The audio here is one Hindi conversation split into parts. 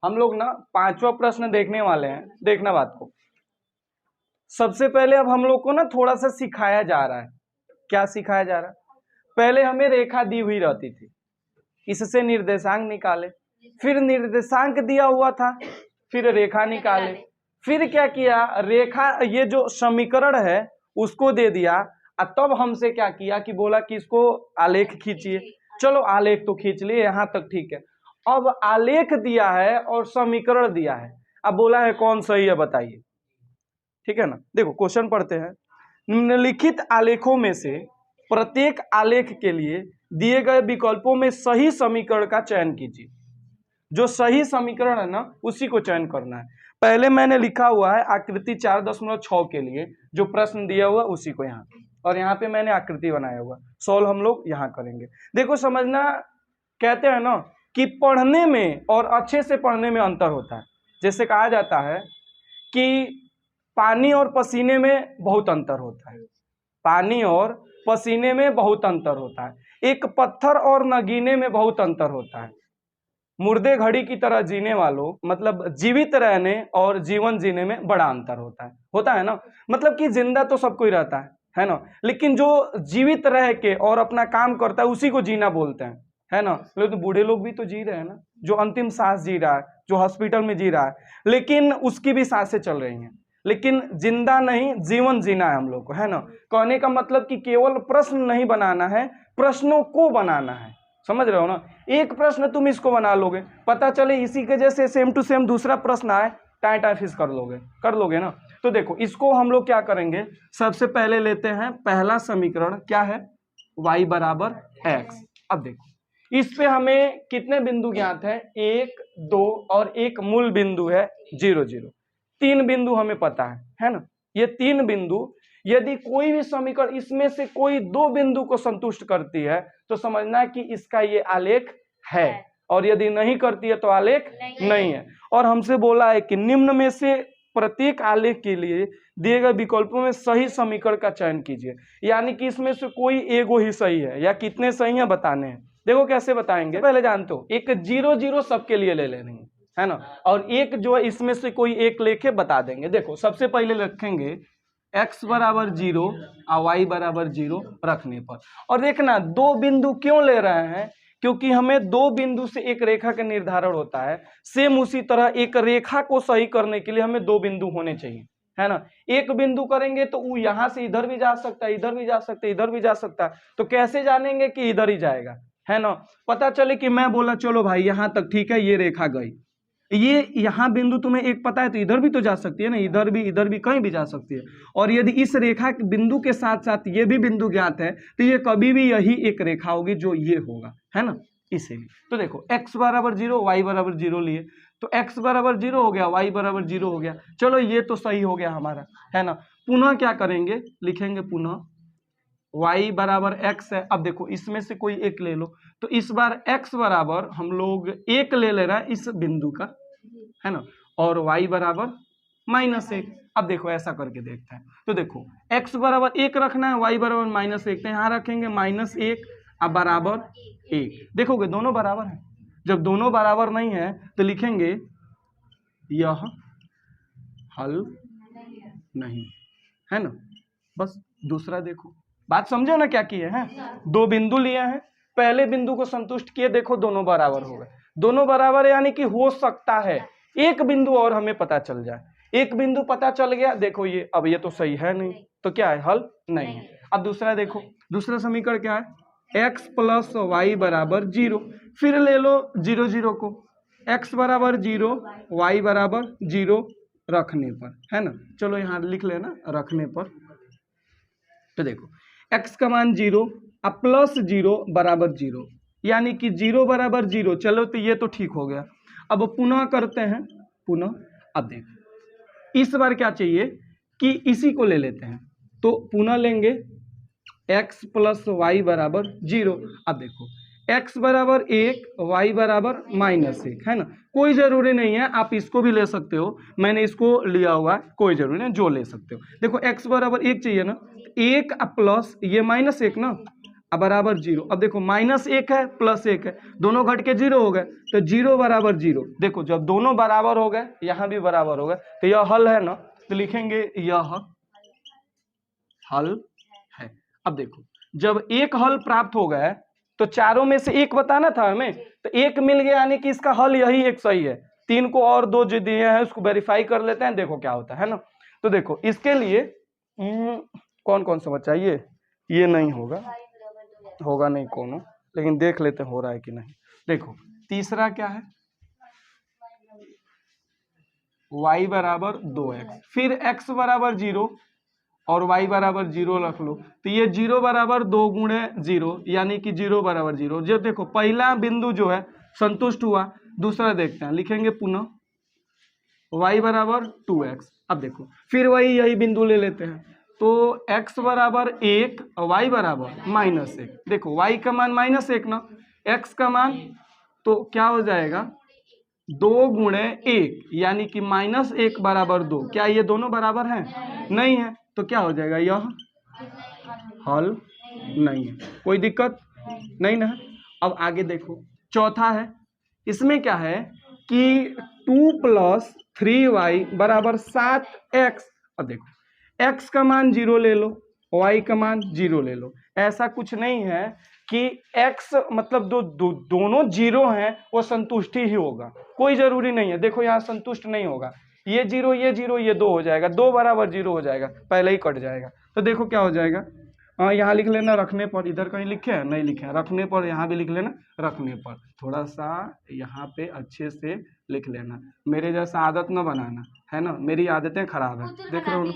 हम लोग ना पांचवा प्रश्न देखने वाले हैं, देखना बात को। सबसे पहले अब हम लोग को ना थोड़ा सा सिखाया जा रहा है। क्या सिखाया जा रहा है? पहले हमें रेखा दी हुई रहती थी, इससे निर्देशांक निकाले, फिर निर्देशांक दिया हुआ था, फिर रेखा निकाले, फिर क्या किया, रेखा ये जो समीकरण है उसको दे दिया, और तब हमसे क्या किया कि बोला कि इसको आलेख खींचिए। चलो आलेख तो खींच लिए, यहां तक ठीक है। अब आलेख दिया है और समीकरण दिया है, अब बोला है कौन सही है बताइए। ठीक है ना, देखो क्वेश्चन पढ़ते हैं। निम्नलिखित आलेखों में से प्रत्येक आलेख के लिए दिए गए विकल्पों में सही समीकरण का चयन कीजिए। जो सही समीकरण है ना उसी को चयन करना है। पहले मैंने लिखा हुआ है आकृति 4.6 के लिए जो प्रश्न दिया हुआ उसी को यहाँ, और यहाँ पे मैंने आकृति बनाया हुआ, सॉल्व हम लोग यहाँ करेंगे। देखो समझना, कहते हैं ना कि पढ़ने में और अच्छे से पढ़ने में अंतर होता है। जैसे कहा जाता है कि पानी और पसीने में बहुत अंतर होता है, पानी और पसीने में बहुत अंतर होता है। एक पत्थर और नगीने में बहुत अंतर होता है। मुर्दे घड़ी की तरह जीने वालों, मतलब जीवित रहने और जीवन जीने में बड़ा अंतर होता है ना। मतलब कि जिंदा तो सब कोई रहता है ना, लेकिन जो जीवित रह के और अपना काम करता है उसी को जीना बोलते हैं, है ना। लोग तो बूढ़े लोग भी तो जी रहे हैं ना, जो अंतिम सांस जी रहा है, जो हॉस्पिटल में जी रहा है, लेकिन उसकी भी सांसें चल रही हैं, लेकिन जिंदा नहीं, जीवन जीना है हम लोग को, है ना। कहने का मतलब कि केवल प्रश्न नहीं बनाना है, प्रश्नों को बनाना है। समझ रहे हो ना, एक प्रश्न तुम इसको बना लोगे, पता चले इसी के जैसे सेम टू सेम दूसरा प्रश्न आए, टाइ टाइ फिश कर लोगे ना। तो देखो इसको हम लोग क्या करेंगे, सबसे पहले लेते हैं पहला समीकरण, क्या है, y बराबर x। अब देखो इस पे हमें कितने बिंदु ज्ञात है, 1, 2 और एक मूल बिंदु है 0, 0। 3 बिंदु हमें पता है ना। ये 3 बिंदु, यदि कोई भी समीकरण इसमें से कोई 2 बिंदु को संतुष्ट करती है तो समझना है कि इसका ये आलेख है, और यदि नहीं करती है तो आलेख नहीं है। और हमसे बोला है कि निम्न में से प्रत्येक आलेख के लिए दिए गए विकल्पों में सही समीकरण का चयन कीजिए। यानी कि इसमें से कोई एगो ही सही है, या कितने सही है बताने हैं। देखो कैसे बताएंगे, पहले जानते हो एक 0, 0 सबके लिए ले लेंगे, है ना, और एक जो है इसमें से कोई एक लेके बता देंगे। देखो सबसे पहले रखेंगे x बराबर 0 और y बराबर 0 रखने पर। और देखना 2 बिंदु क्यों ले रहे हैं, क्योंकि हमें 2 बिंदु से एक रेखा का निर्धारण होता है। सेम उसी तरह एक रेखा को सही करने के लिए हमें 2 बिंदु होने चाहिए, है ना। एक बिंदु करेंगे तो वो यहां से इधर भी जा सकता है, इधर भी जा सकता है, इधर भी जा सकता है। तो कैसे जानेंगे कि इधर ही जाएगा, है ना। पता चले कि मैं बोला चलो भाई यहां तक ठीक है, ये रेखा गई, ये यहाँ बिंदु तुम्हें एक पता है तो इधर भी तो जा सकती है ना, इधर भी कहीं भी जा सकती है। और यदि इस रेखा के बिंदु के साथ साथ ये भी बिंदु ज्ञात है तो ये कभी भी यही एक रेखा होगी जो ये होगा, है ना, इसीलिए। तो देखो x बराबर 0, y बराबर 0 लिए, तो x बराबर 0 हो गया, y बराबर 0 हो गया। चलो ये तो सही हो गया हमारा, है ना। पुनः क्या करेंगे, लिखेंगे पुनः y बराबर x है। अब देखो इसमें से कोई एक ले लो, तो इस बार x बराबर हम लोग 1 ले रहा है इस बिंदु का, है ना, और y बराबर -1। अब देखो ऐसा करके देखते हैं, तो देखो x बराबर 1 रखना है, y बराबर -1, तो यहाँ रखेंगे -1 अब बराबर 1। देखोगे दोनों बराबर है। जब दोनों बराबर नहीं है तो लिखेंगे यह हल नहीं, है ना। बस दूसरा देखो, बात समझो ना क्या किए हैं, 2 बिंदु लिए हैं, पहले बिंदु को संतुष्ट किए, देखो दोनों बराबर हो गए। दोनों बराबर है यानी कि हो सकता है एक बिंदु और हमें पता चल जाए। एक बिंदु पता चल गया, देखो ये, अब ये तो सही है नहीं, तो क्या है, हल नहीं है। अब दूसरा देखो, दूसरा समीकरण क्या है, x + y बराबर 0। फिर ले लो 0, 0 को, x बराबर 0, y बराबर 0 रखने पर, है ना। चलो यहाँ लिख लेना रखने पर। तो देखो x का मान 0 अब +0 बराबर 0, यानी कि 0 बराबर 0। चलो तो ये तो ठीक हो गया। अब पुनः करते हैं, पुनः। अब देखो इस बार क्या चाहिए कि इसी को ले लेते हैं, तो पुनः लेंगे x + y बराबर 0। अब देखो x बराबर 1, y बराबर -1, है ना। कोई जरूरी नहीं है, आप इसको भी ले सकते हो, मैंने इसको लिया हुआ है, कोई जरूरी नहीं, जो ले सकते हो। देखो x बराबर 1 चाहिए ना, 1 प्लस ये -1 ना, अब बराबर 0। अब देखो -1 है +1 है, दोनों घट के 0 हो गए, तो 0 बराबर 0। देखो जब दोनों बराबर हो गए, यहाँ भी बराबर हो गए, तो यह हल है ना, तो लिखेंगे यह हल है। अब देखो जब एक हल प्राप्त हो गया तो चारों में से एक बताना था हमें, तो एक मिल गया, यानी कि इसका हल यही एक सही है। 3 को और 2 जो दिए हैं उसको वेरीफाई कर लेते हैं, देखो क्या होता है ना। तो देखो इसके लिए कौन कौन सा बच्चा, ये नहीं होगा नहीं कोनो, लेकिन देख लेते हो रहा है कि नहीं। देखो तीसरा क्या है, y बराबर 2x, फिर x बराबर 0 और y बराबर 0 रख लो, तो ये 0 बराबर 2 गुणे 0, यानी कि 0 बराबर 0। जो देखो पहला बिंदु जो है संतुष्ट हुआ, दूसरा देखते हैं, लिखेंगे पुनः y बराबर 2x। अब देखो फिर वही यही बिंदु ले लेते हैं, तो x बराबर 1 और y बराबर -1। देखो y का मान -1 ना, x का मान तो क्या हो जाएगा 2 गुणे 1, यानी कि -1 बराबर 2। क्या ये दोनों बराबर हैं? नहीं है, तो क्या हो जाएगा, यह हल नहीं है। कोई दिक्कत नहीं ना। अब आगे देखो चौथा है, इसमें क्या है कि 2 + 3y बराबर 7x। अब देखो x का मान 0 ले लो, y का मान 0 ले लो। ऐसा कुछ नहीं है कि x मतलब दोनों 0 हैं वो संतुष्टि ही होगा, कोई जरूरी नहीं है। देखो यहाँ संतुष्ट नहीं होगा, ये 0 ये 0 ये 2 हो जाएगा, 2 बराबर 0 हो जाएगा, पहले ही कट जाएगा। तो देखो क्या हो जाएगा, यहाँ लिख लेना रखने पर, इधर कहीं लिखे हैं नहीं लिखे हैं, रखने पर यहाँ भी लिख लेना, रखने पर थोड़ा सा यहाँ पे अच्छे से लिख लेना, मेरे जैसा आदत न बनाना है ना, मेरी आदतें खराब है। देख रहे हो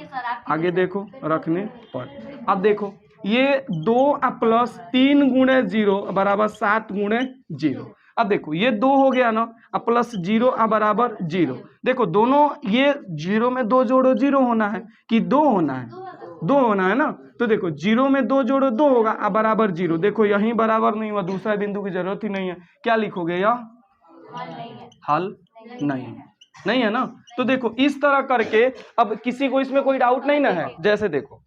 आगे देखो रखने पर। अब देखो ये 2 + 3 गुणे 0 बराबर 7 गुणे 0। अब देखो ये 2 हो गया ना, +0 बराबर 0। देखो दोनों ये 0 में 2 जोड़ो 0 होना है कि 2 होना है, 2 होना है ना। तो देखो 0 में 2 जोड़ो 2 होगा, अब बराबर 0। देखो यहीं बराबर नहीं हुआ, दूसरा बिंदु की जरूरत ही नहीं है, क्या लिखोगे, यह हल नहीं है ना। तो देखो इस तरह करके, अब किसी को इसमें कोई डाउट नहीं ना है। जैसे देखो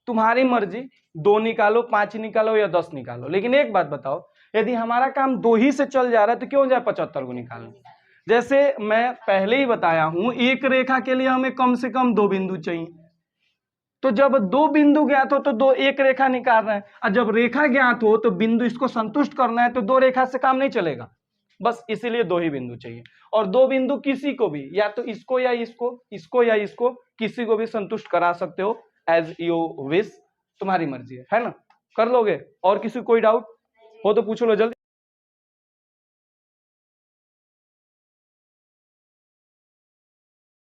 तुम्हारी मर्जी, 2 निकालो, 5 निकालो या 10 निकालो, लेकिन एक बात बताओ, यदि हमारा काम 2 ही से चल जा रहा है तो क्यों जाए 75 को निकालना। जैसे मैं पहले ही बताया हूं, एक रेखा के लिए हमें कम से कम 2 बिंदु चाहिए, तो जब 2 बिंदु ज्ञात हो तो एक रेखा निकाल रहे हैं, और जब रेखा ज्ञात हो तो बिंदु इसको संतुष्ट करना है, तो 2 रेखा से काम नहीं चलेगा, बस इसीलिए 2 ही बिंदु चाहिए। और 2 बिंदु किसी को भी, या तो इसको या इसको या इसको, किसी को भी संतुष्ट करा सकते हो, एज यू विश, तुम्हारी मर्जी है ना। कर लोगे? और किसी को कोई डाउट हो तो पूछ लो जल्दी।